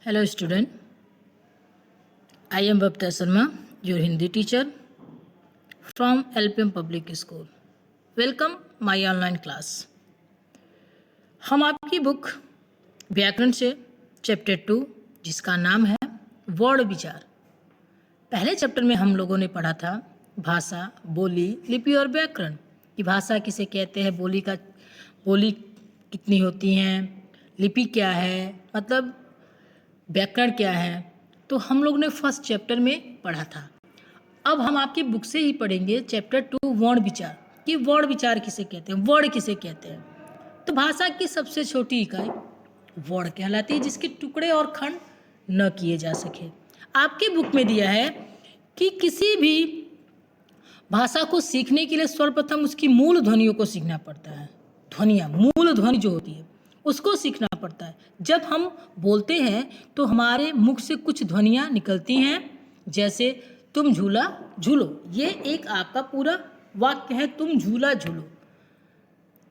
Hello student, I am Babita Sharma, your Hindi teacher from LPM Public School. Welcome my online class. हम आपकी book व्याकरण से chapter 2 जिसका नाम है वर्ड विचार। पहले चैप्टर में हम लोगों ने पढ़ा था भाषा, बोली, लिपि और व्याकरण कि भाषा किसे कहते हैं, बोली कितनी होती हैं, लिपि क्या है, मतलब व्याकरण क्या है। तो हम लोग ने फर्स्ट चैप्टर में पढ़ा था। अब हम आपकी बुक से ही पढ़ेंगे चैप्टर 2 वर्ण विचार कि वर्ण विचार किसे कहते हैं, वर्ड किसे कहते हैं। तो भाषा की सबसे छोटी इकाई वर्ण कहलाती है जिसके टुकड़े और खंड न किए जा सके। आपके बुक में दिया है कि किसी भी भाषा को सीखने के लिए सर्वप्रथम उसकी मूल ध्वनियों को सीखना पड़ता है। ध्वनियाँ, मूल ध्वनि जो होती है उसको सीखना पड़ता है। जब हम बोलते हैं तो हमारे मुख से कुछ ध्वनियाँ निकलती हैं, जैसे तुम झूला झूलो, ये एक आपका पूरा वाक्य है, तुम झूला झूलो,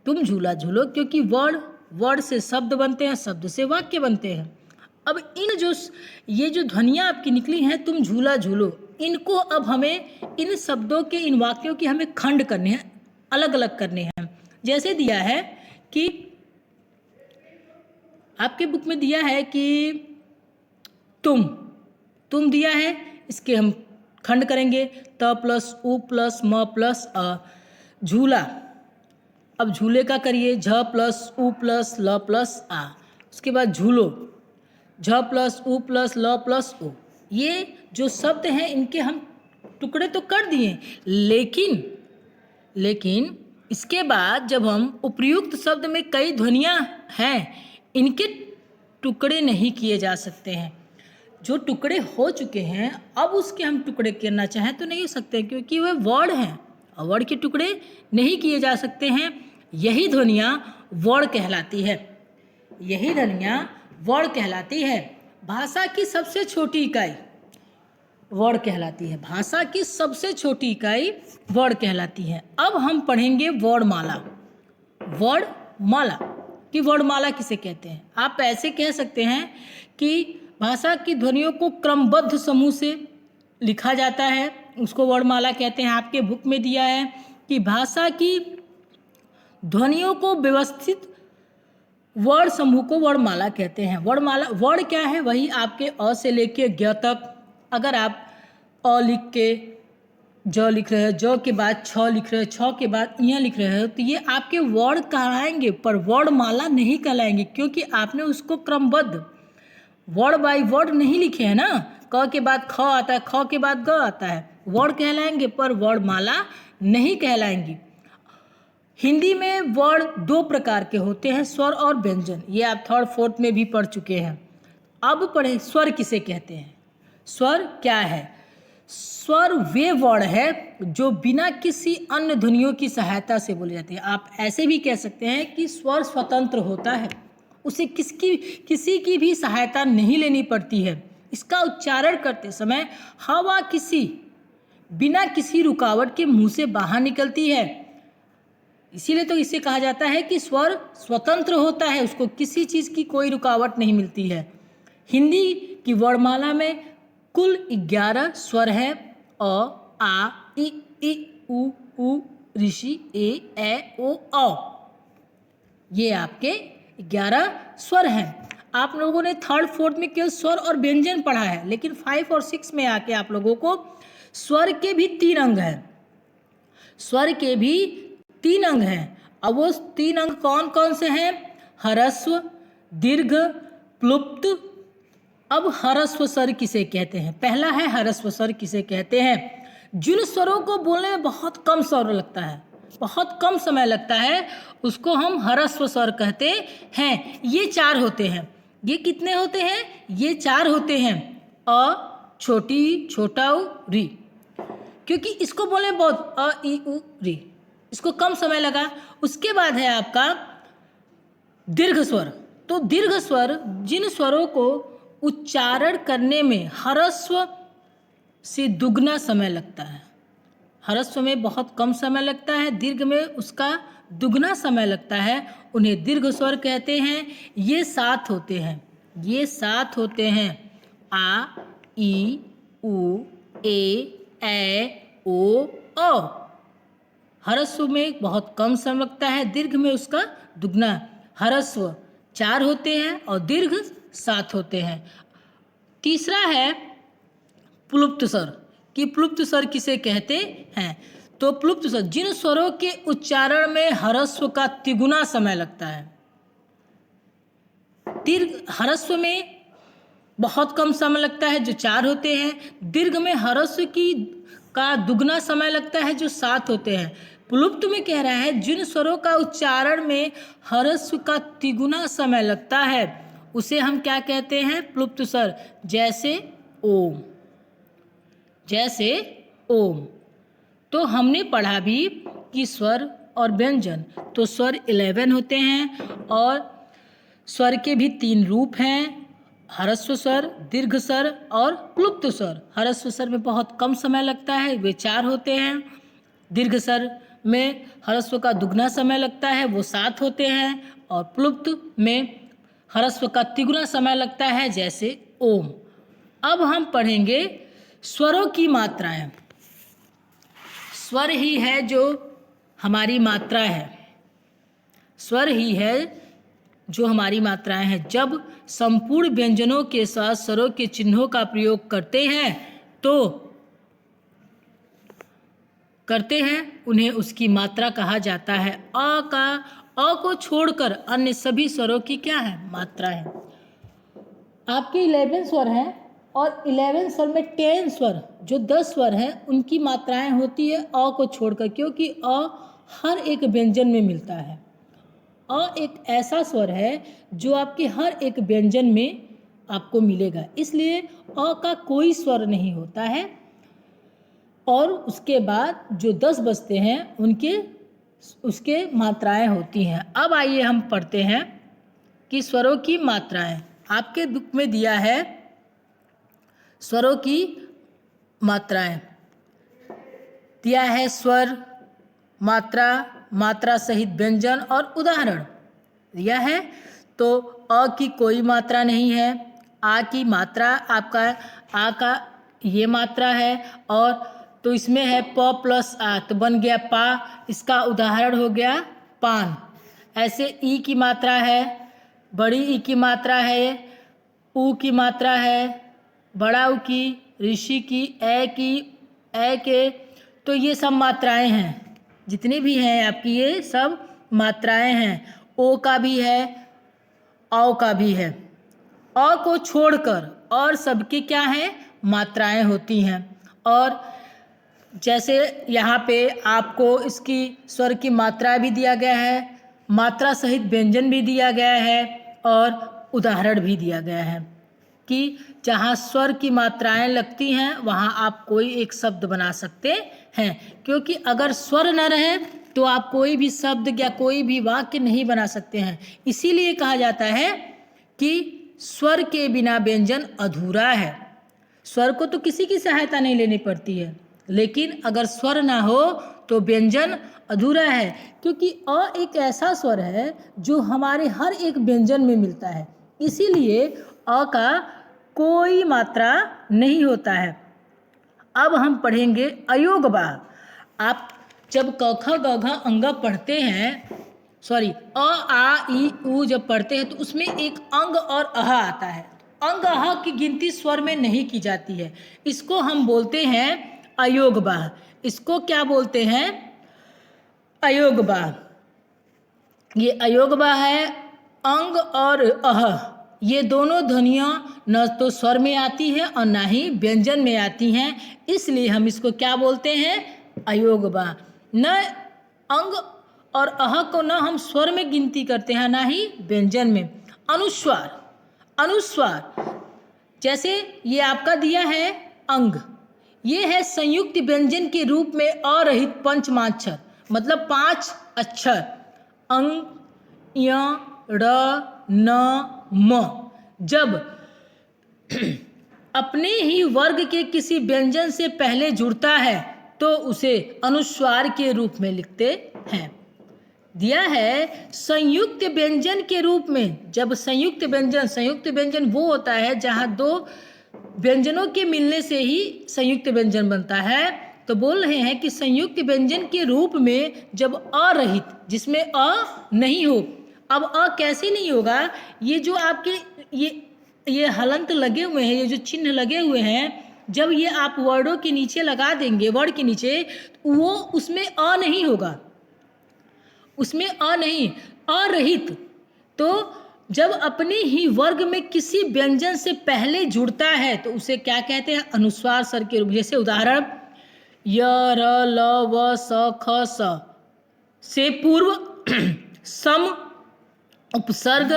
तुम झूला झूलो, क्योंकि वर्ड से शब्द बनते हैं, शब्द से वाक्य बनते हैं। अब ये जो ध्वनियाँ आपकी निकली हैं, तुम झूला झूलो, इनको अब हमें इन शब्दों के, इन वाक्यों के हमें खंड करने हैं, अलग अलग करने हैं। जैसे दिया है कि आपके बुक में दिया है कि तुम दिया है, इसके हम खंड करेंगे त प्लस उ प्लस म प्लस अ। झूला, अब झूले का करिए झ प्लस उ प्लस ल प्लस आ। उसके बाद झूलो, झ प्लस उ प्लस ल प्लस ओ। ये जो शब्द हैं इनके हम टुकड़े तो कर दिए, लेकिन इसके बाद जब हम उपयुक्त शब्द में कई ध्वनियाँ हैं, इनके टुकड़े नहीं किए जा सकते हैं। जो टुकड़े हो चुके हैं अब उसके हम टुकड़े करना चाहें तो नहीं हो सकते, क्योंकि वह वर्ड हैं और वर्ड के टुकड़े नहीं किए जा सकते हैं। यही ध्वनियाँ वर्ड कहलाती है, यही ध्वनियाँ वर्ड कहलाती है। भाषा की सबसे छोटी इकाई वर्ड कहलाती है, भाषा की सबसे छोटी इकाई वर्ड कहलाती है। अब हम पढ़ेंगे वर्णमाला। वर्णमाला कि वर्णमाला किसे कहते हैं। आप ऐसे कह सकते हैं कि भाषा की ध्वनियों को क्रमबद्ध समूह से लिखा जाता है, उसको वर्णमाला कहते हैं। आपके बुक में दिया है कि भाषा की ध्वनियों को व्यवस्थित वर्ण समूह को वर्णमाला कहते हैं। वर्णमाला, वर्ण क्या है, वही आपके अ से लेके ज्ञ तक। अगर आप अ लिख के ज लिख रहे हो, ज के बाद छ लिख रहे हो, छ के बाद य लिख रहे हो, तो ये आपके वर्ण कहलाएंगे, पर वर्णमाला नहीं कहलाएंगे, क्योंकि आपने उसको क्रमबद्ध वर्ड बाय वर्ड नहीं लिखे हैं ना। क के बाद ख आता है, ख के बाद ग आता है, वर्ड कहलाएंगे पर वर्णमाला नहीं कहलाएंगी। हिंदी में वर्ड दो प्रकार के होते हैं, स्वर और व्यंजन। ये आप थर्ड फोर्थ में भी पढ़ चुके हैं। अब पढ़ें स्वर किसे कहते हैं। स्वर क्या है? स्वर वे वर्ण है जो बिना किसी अन्य ध्वनियों की सहायता से बोले जाते हैं। आप ऐसे भी कह सकते हैं कि स्वर स्वतंत्र होता है, उसे किसी की भी सहायता नहीं लेनी पड़ती है। इसका उच्चारण करते समय हवा बिना किसी रुकावट के मुंह से बाहर निकलती है, इसीलिए तो इसे कहा जाता है कि स्वर स्वतंत्र होता है, उसको किसी चीज़ की कोई रुकावट नहीं मिलती है। हिंदी की वर्णमाला में कुल 11 स्वर है। अ, आ, इ, उ, ऋषि, ए, ओ, औ। ये आपके 11 स्वर हैं। आप लोगों ने थर्ड फोर्थ में केवल स्वर और व्यंजन पढ़ा है, लेकिन 5 और 6 में आके आप लोगों को स्वर के भी 3 अंग हैं। स्वर के भी 3 अंग हैं। अब वो 3 अंग कौन कौन से हैं? ह्रस्व, दीर्घ, प्लुप्त। अब ह्रस्व स्वर किसे कहते हैं? पहला है ह्रस्व स्वर किसे कहते हैं? जिन स्वरों को बोलने में बहुत कम स्वर लगता है, बहुत कम समय लगता है, उसको हम ह्रस्व स्वर कहते हैं। ये 4 होते हैं। ये कितने होते हैं? ये 4 होते हैं। अ, छोटी, छोटा उ, री, क्योंकि इसको बोलने में बहुत अ, इ, उ, री, इसको कम समय लगा। उसके बाद है आपका दीर्घ स्वर। तो दीर्घ स्वर जिन स्वरों को उच्चारण करने में ह्रस्व से दुगना समय लगता है। ह्रस्व में बहुत कम समय लगता है, दीर्घ में उसका दुगना समय लगता है, उन्हें दीर्घ स्वर कहते हैं। ये 7 होते हैं। ये 7 होते हैं। आ, ई, उ, ए, ओ, औ। ह्रस्व में बहुत कम समय लगता है, दीर्घ में उसका दुगना। ह्रस्व 4 होते हैं और दीर्घ 7 होते हैं। तीसरा है प्लुप्त स्वर कि प्लुप्त स्वर किसे कहते हैं। तो प्लुप्त स्वर जिन स्वरों के उच्चारण में ह्रस्व का तिगुना समय लगता है। दीर्घ ह्रस्व में बहुत कम समय लगता है जो 4 होते हैं। दीर्घ में ह्रस्व का दुगना समय लगता है जो 7 होते हैं। प्लुप्त में कह रहा है जिन स्वरों का उच्चारण में ह्रस्व का तिगुना समय लगता है उसे हम क्या कहते हैं, प्लुप्त स्वर। जैसे ओम, जैसे ओम। तो हमने पढ़ा भी कि स्वर और व्यंजन, तो स्वर 11 होते हैं और स्वर के भी 3 रूप हैं, ह्रस्व स्वर, दीर्घ स्वर और प्लुप्त स्वर। ह्रस्व स्वर में बहुत कम समय लगता है, वे 4 होते हैं। दीर्घ स्वर में ह्रस्व का दुगना समय लगता है, वो 7 होते हैं। और प्लुप्त में ह्रस्व का तिगुना समय लगता है, जैसे ओम। अब हम पढ़ेंगे स्वरों की मात्राएं। स्वर ही है जो हमारी मात्रा है, स्वर ही है जो हमारी मात्राएं हैं। जब संपूर्ण व्यंजनों के साथ स्वरों के चिन्हों का प्रयोग करते हैं उन्हें उसकी मात्रा कहा जाता है। अ को छोड़कर अन्य सभी स्वरों की क्या है, मात्रा है। आपके 11 स्वर हैं और 11 स्वर में 10 स्वर, जो 10 स्वर हैं उनकी मात्राएं होती है अ को छोड़कर, क्योंकि अ हर एक व्यंजन में मिलता है। अ एक ऐसा स्वर है जो आपके हर एक व्यंजन में आपको मिलेगा, इसलिए अ का कोई स्वर नहीं होता है। और उसके बाद जो 10 बचते हैं उसके मात्राएं होती हैं। अब आइए हम पढ़ते हैं कि स्वरों की मात्राएं। आपके बुक में दिया है स्वरों की मात्राएं, दिया है स्वर, मात्रा, मात्रा सहित व्यंजन और उदाहरण दिया है। तो अ की कोई मात्रा नहीं है, आ की मात्रा आपका आ का ये मात्रा है, और तो इसमें है प प्लस आ, तो बन गया पा, इसका उदाहरण हो गया पान। ऐसे ई की मात्रा है, बड़ी ई की मात्रा है, ऊ की मात्रा है, बड़ा ऊ की, ऋषि की, ए के, तो ये सब मात्राएं हैं। जितनी भी हैं आपकी ये सब मात्राएं हैं। ओ का भी है, औ का भी है। अ को छोड़कर और सबकी क्या है, मात्राएं होती हैं। और जैसे यहाँ पे आपको इसकी स्वर की मात्रा भी दिया गया है, मात्रा सहित व्यंजन भी दिया गया है और उदाहरण भी दिया गया है कि जहाँ स्वर की मात्राएं लगती हैं वहाँ आप कोई एक शब्द बना सकते हैं। क्योंकि अगर स्वर न रहे तो आप कोई भी शब्द या कोई भी वाक्य नहीं बना सकते हैं। इसीलिए कहा जाता है कि स्वर के बिना व्यंजन अधूरा है। स्वर को तो किसी की सहायता नहीं लेनी पड़ती है, लेकिन अगर स्वर ना हो तो व्यंजन अधूरा है। क्योंकि अ एक ऐसा स्वर है जो हमारे हर एक व्यंजन में मिलता है, इसीलिए अ का कोई मात्रा नहीं होता है। अब हम पढ़ेंगे अयोग बाह। आप जब क ख ग घ अंग पढ़ते हैं, सॉरी अ आ ई उ जब पढ़ते हैं तो उसमें एक अंग और अह आता है। अंग अह की गिनती स्वर में नहीं की जाती है, इसको हम बोलते हैं अयोग बाह। इसको क्या बोलते हैं, अयोग बाह। ये अयोग बाह है। अंग और अह ये दोनों ध्वनियाँ न तो स्वर में आती है और ना ही व्यंजन में आती हैं, इसलिए हम इसको क्या बोलते हैं, अयोग बाह। न अंग और अह को न हम स्वर में गिनती करते हैं ना ही व्यंजन में। अनुस्वार, अनुस्वार जैसे ये आपका दिया है अंग, ये है संयुक्त व्यंजन के रूप में अरहित पंचमाक्षर, मतलब 5 अक्षर अंग, य, र, न, म। जब अपने ही वर्ग के किसी व्यंजन से पहले जुड़ता है तो उसे अनुस्वार के रूप में लिखते हैं। दिया है संयुक्त व्यंजन के रूप में। जब संयुक्त व्यंजन वो होता है जहाँ दो व्यंजनों के मिलने से ही संयुक्त व्यंजन बनता है। तो बोल रहे हैं कि संयुक्त व्यंजन के रूप में जब अरहित, जिसमें अ नहीं हो। अब अ कैसे नहीं होगा? ये जो आपके ये हलंत लगे हुए हैं, ये जो चिन्ह लगे हुए हैं, जब ये आप वर्डों के नीचे लगा देंगे, वर्ड के नीचे, वो उसमें अ नहीं होगा, उसमें अ नहीं, अरहित। तो जब अपने ही वर्ग में किसी व्यंजन से पहले जुड़ता है तो उसे क्या कहते हैं? अनुस्वार स्वर के रूप। जैसे उदाहरण, य र ल व स ख स से पूर्व सम उपसर्ग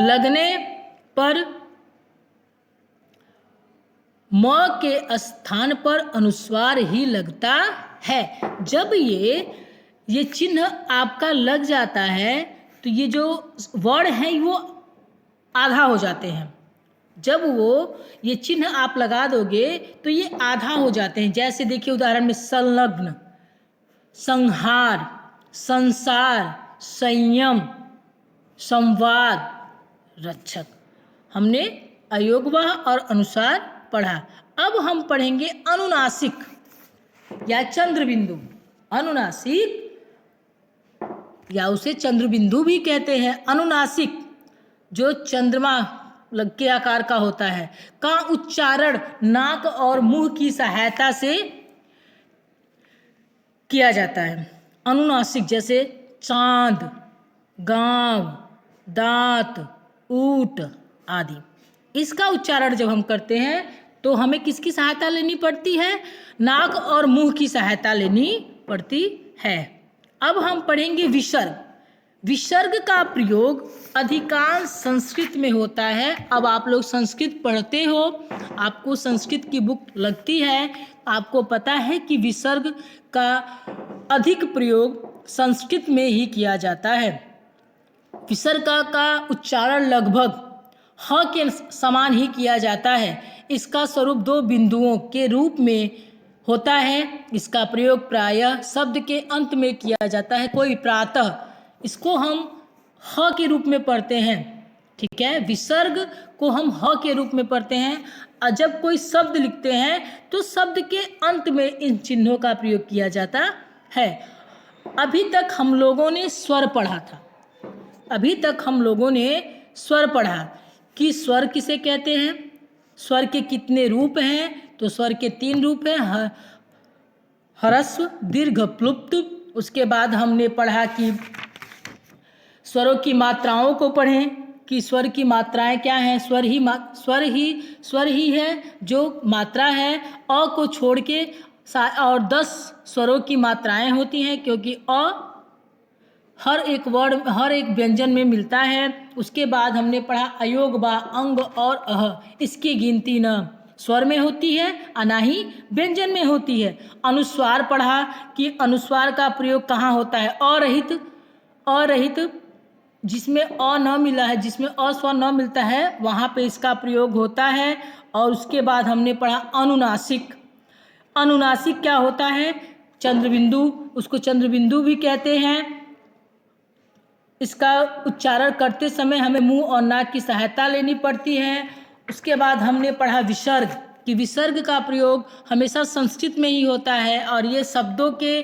लगने पर म के स्थान पर अनुस्वार ही लगता है। जब ये चिन्ह आपका लग जाता है तो ये जो वर्ड हैं वो आधा हो जाते हैं। जब ये चिन्ह आप लगा दोगे तो ये आधा हो जाते हैं। जैसे देखिए उदाहरण में संलग्न, संहार, संसार, संयम, संवाद, रक्षक। हमने अयोगवाह और अनुसार पढ़ा। अब हम पढ़ेंगे अनुनासिक या चंद्रबिंदु। अनुनासिक या उसे चंद्रबिंदु भी कहते हैं। अनुनासिक जो चंद्रमा लग के आकार का होता है, का उच्चारण नाक और मुंह की सहायता से किया जाता है। अनुनासिक जैसे चांद, गांव, दांत, ऊंट आदि। इसका उच्चारण जब हम करते हैं तो हमें किसकी सहायता लेनी पड़ती है? नाक और मुंह की सहायता लेनी पड़ती है। अब हम पढ़ेंगे विसर्ग। विसर्ग का प्रयोग अधिकांश संस्कृत में होता है। अब आप लोग संस्कृत पढ़ते हो, आपको संस्कृत की बुक लगती है, आपको पता है कि विसर्ग का अधिक प्रयोग संस्कृत में ही किया जाता है। विसर्ग का उच्चारण लगभग ह के समान ही किया जाता है। इसका स्वरूप दो बिंदुओं के रूप में होता है। इसका प्रयोग प्रायः शब्द के अंत में किया जाता है। कोई प्रातः, इसको हम ह के रूप में पढ़ते हैं, ठीक है। विसर्ग को हम ह के रूप में पढ़ते हैं और जब कोई शब्द लिखते हैं तो शब्द के अंत में इन चिन्हों का प्रयोग किया जाता है। अभी तक हम लोगों ने स्वर पढ़ा था। अभी तक हम लोगों ने स्वर पढ़ा कि स्वर किसे कहते हैं, स्वर के कितने रूप हैं। तो स्वर के 3 रूप हैं, ह्रस्व, दीर्घ, प्लुप्त। उसके बाद हमने पढ़ा कि स्वरों की मात्राओं को पढ़ें कि स्वर की मात्राएं क्या हैं। स्वर ही है जो मात्रा है। अ को छोड़ के और 10 स्वरों की मात्राएं होती हैं, क्योंकि अ हर एक वर्ड, हर एक व्यंजन में मिलता है। उसके बाद हमने पढ़ा अयोग, बा, अंग और अह। इसकी गिनती न स्वर में होती है और ना ही व्यंजन में होती है। अनुस्वार पढ़ा कि अनुस्वार का प्रयोग कहाँ होता है। अरहित जिसमें अ न मिला है, जिसमें अ स्वर न मिलता है, वहाँ पे इसका प्रयोग होता है। और उसके बाद हमने पढ़ा अनुनासिक। अनुनासिक क्या होता है? चंद्रबिंदु, उसको चंद्रबिंदु भी कहते हैं। इसका उच्चारण करते समय हमें मुंह और नाक की सहायता लेनी पड़ती है। उसके बाद हमने पढ़ा विसर्ग कि विसर्ग का प्रयोग हमेशा संस्कृत में ही होता है और ये शब्दों के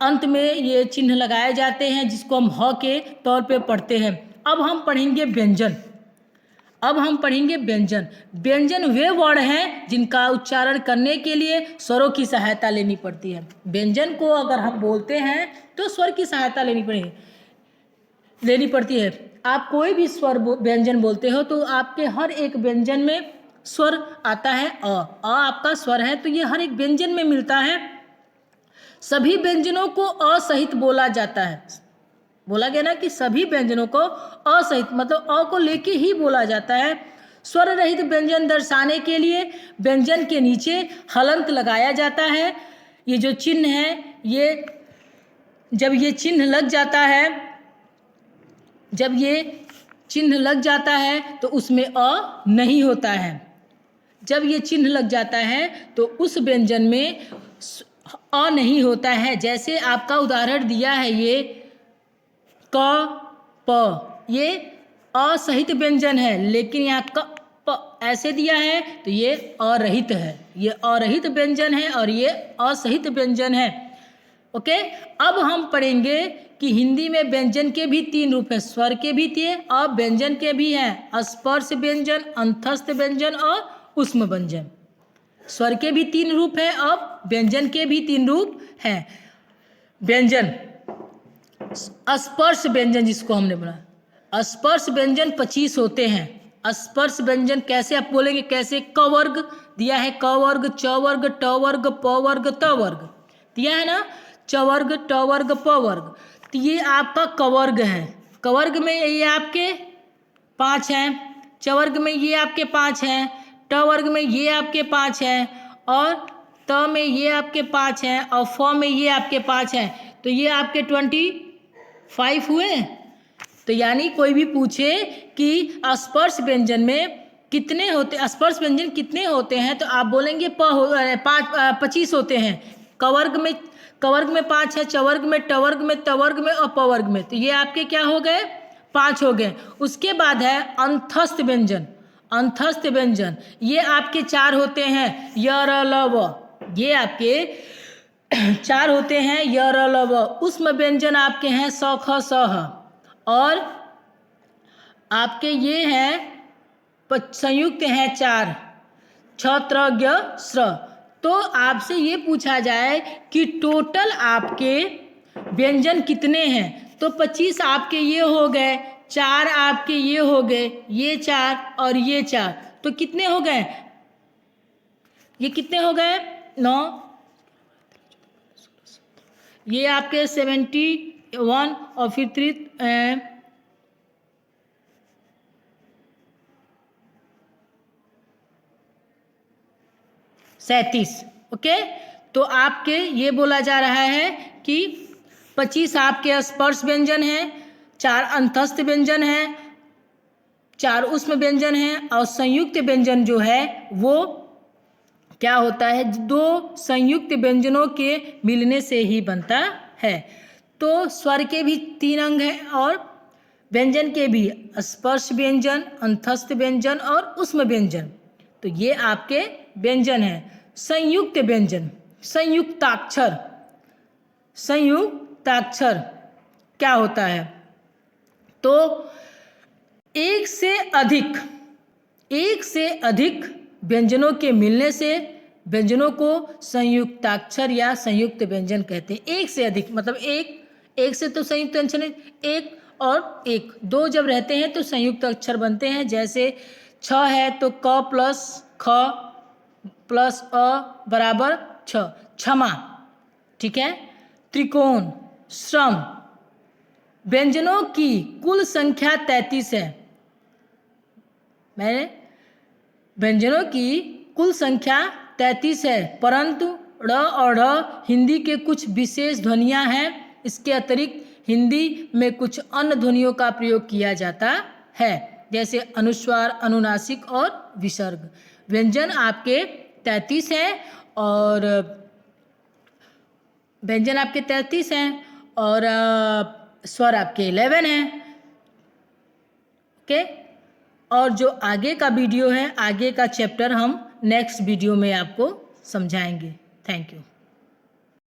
अंत में ये चिन्ह लगाए जाते हैं, जिसको हम ह के तौर पे पढ़ते हैं। अब हम पढ़ेंगे व्यंजन। व्यंजन वे वर्ड हैं जिनका उच्चारण करने के लिए स्वरों की सहायता लेनी पड़ती है। व्यंजन को अगर हम बोलते हैं तो स्वर की सहायता लेनी पड़ती है। आप कोई भी स्वर व्यंजन बोलते हो तो आपके हर एक व्यंजन में स्वर आता है। अ आपका स्वर है तो ये हर एक व्यंजन में मिलता है। सभी व्यंजनों को अ सहित बोला जाता है। बोला गया ना कि सभी व्यंजनों को अ सहित, मतलब अ को लेके ही बोला जाता है। स्वर रहित व्यंजन दर्शाने के लिए व्यंजन के नीचे हलंत लगाया जाता है। ये जो चिन्ह है, ये जब ये चिन्ह लग जाता है तो उसमें अ नहीं होता है। जब ये चिन्ह लग जाता है तो उस व्यंजन में अ नहीं होता है। जैसे आपका उदाहरण दिया है, ये क, प, ये असहित व्यंजन है, लेकिन यहाँ क, प ऐसे दिया है तो ये अरहित है, ये अरहित व्यंजन है और ये असहित व्यंजन है। ओके, अब हम पढ़ेंगे कि हिंदी में व्यंजन के भी 3 रूप हैं, स्वर के भी थे और व्यंजन के भी हैं, स्पर्श व्यंजन, अंतस्थ व्यंजन और ऊष्म व्यंजन। स्वर के भी 3 रूप हैं और व्यंजन के भी 3 रूप हैं। व्यंजन, स्पर्श व्यंजन जिसको हमने बोला, स्पर्श व्यंजन 25 होते हैं। स्पर्श व्यंजन कैसे आप बोलेंगे, कैसे? क वर्ग दिया है, क वर्ग, च वर्ग, ट वर्ग, प वर्ग, त वर्ग दिया है ना, च वर्ग, ट वर्ग, प वर्ग। तो ये आपका क वर्ग है। क वर्ग में ये आपके 5 हैं, च वर्ग में ये आपके 5 हैं, ट वर्ग में ये आपके 5 हैं और त में ये आपके 5 हैं और फ में ये आपके 5 हैं। तो ये आपके 25 हुए। तो यानी कोई भी पूछे कि स्पर्श व्यंजन में कितने होते, स्पर्श व्यंजन कितने होते हैं, तो आप बोलेंगे 25 होते हैं। क वर्ग में 5 है, च वर्ग में, ट वर्ग में, त वर्ग में और प वर्ग में। तो ये आपके क्या हो गए? 5 हो गए। उसके बाद है अंतस्थ व्यंजन। अंतस्थ व्यंजन ये आपके 4 होते हैं, य, र, ल, व। ये आपके 4 होते हैं, य, र, ल, व। ऊष्म व्यंजन आपके हैं स, ख, स, ह और आपके ये हैं संयुक्त हैं 4, छ, त्र, ज्ञ, स्र। तो आपसे ये पूछा जाए कि टोटल आपके व्यंजन कितने हैं, तो 25 आपके ये हो गए, 4 आपके ये हो गए, ये 4 और ये 4, तो कितने हो गए? ये कितने हो गए? 9। ये आपके 71 और फिर 37। ओके, तो आपके ये बोला जा रहा है कि 25 आपके स्पर्श व्यंजन हैं, 4 अंतस्थ व्यंजन हैं, 4 ऊष्म व्यंजन हैं और संयुक्त व्यंजन जो है वो क्या होता है, 2 संयुक्त व्यंजनों के मिलने से ही बनता है। तो स्वर के भी 3 अंग हैं और व्यंजन के भी, स्पर्श व्यंजन, अंतस्थ व्यंजन और ऊष्म व्यंजन। तो ये आपके व्यंजन हैं। संयुक्त व्यंजन, संयुक्ताक्षर। संयुक्ताक्षर क्या होता है? तो एक से अधिक व्यंजनों के मिलने से व्यंजनों को संयुक्ताक्षर या संयुक्त व्यंजन कहते हैं। एक से अधिक मतलब एक से तो संयुक्त व्यंजन है, एक और एक, 2 जब रहते हैं तो संयुक्त अक्षर बनते हैं। जैसे छ है तो क प्लस ख प्लस अ बराबर छ, क्षमा। ठीक है। त्रिकोण, श्रम। व्यंजनों की कुल संख्या 33 है। मैंने व्यंजनों की कुल संख्या 33 है, परंतु ड़ और ढ हिंदी के कुछ विशेष ध्वनियाँ हैं। इसके अतिरिक्त हिंदी में कुछ अन्य ध्वनियों का प्रयोग किया जाता है, जैसे अनुस्वार, अनुनासिक और विसर्ग। व्यंजन आपके 33 हैं और व्यंजन आपके 33 हैं और स्वर आपके 11 हैं। ओके, और जो आगे का वीडियो है, आगे का चैप्टर हम नेक्स्ट वीडियो में आपको समझाएंगे। Thank you.